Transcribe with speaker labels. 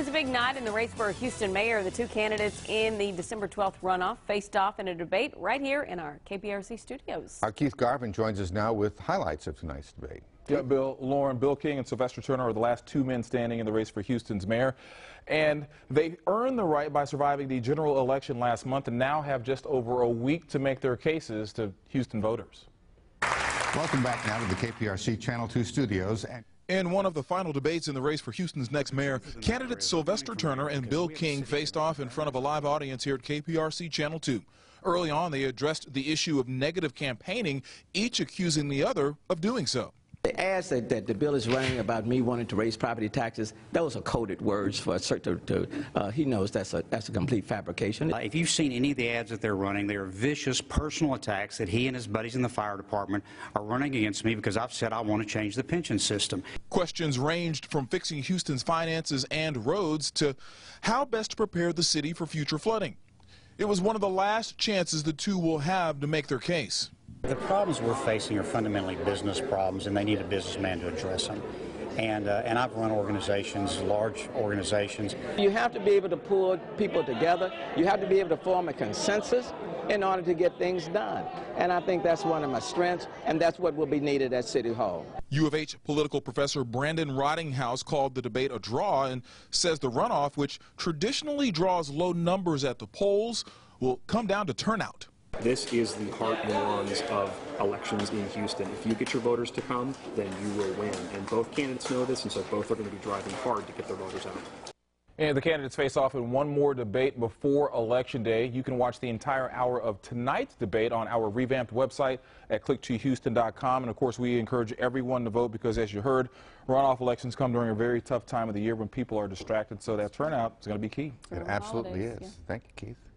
Speaker 1: was a big night in the race for Houston mayor. The two candidates in the December 12th runoff faced off in a debate right here in our KPRC studios.
Speaker 2: Our Keith Garvin joins us now with highlights of tonight's debate.
Speaker 3: Yeah, Bill King and Sylvester Turner are the last two men standing in the race for Houston's mayor. And they earned the right by surviving the general election last month and now have just over a week to make their cases to Houston voters.
Speaker 2: Welcome back now to the KPRC Channel 2 studios.
Speaker 4: In one of the final debates in the race for Houston's next mayor, candidates Sylvester Turner and Bill King faced off in front of a live audience here at KPRC Channel 2. Early on, they addressed the issue of negative campaigning, each accusing the other of doing so.
Speaker 5: The ads that the bill is running about me wanting to raise property taxes, those are coded words for a certain, he knows that's a complete fabrication.
Speaker 6: If you've seen any of the ads that they're running, they are vicious personal attacks that he and his buddies in the fire department are running against me because I've said I want to change the pension system.
Speaker 4: Questions ranged from fixing Houston's finances and roads to how best to prepare the city for future flooding. It was one of the last chances the two will have to make their case.
Speaker 6: The problems we're facing are fundamentally business problems, and they need a businessman to address them. And I've run organizations, large organizations.
Speaker 5: You have to be able to pull people together. You have to be able to form a consensus in order to get things done. And I think that's one of my strengths, and that's what will be needed at City Hall.
Speaker 4: U of H political professor Brandon Rottinghouse called the debate a draw and says the runoff, which traditionally draws low numbers at the polls, will come down to turnout.
Speaker 7: This is the heart and lungs of elections in Houston. If you get your voters to come, then you will win. And both candidates know this, and so both are going to be driving hard to get their voters out.
Speaker 3: And the candidates face off in one more debate before Election Day. You can watch the entire hour of tonight's debate on our revamped website at click2houston.com. And, of course, we encourage everyone to vote because, as you heard, runoff elections come during a very tough time of the year when people are distracted. So that turnout is going to be key.
Speaker 2: It absolutely is. Thank you, Keith.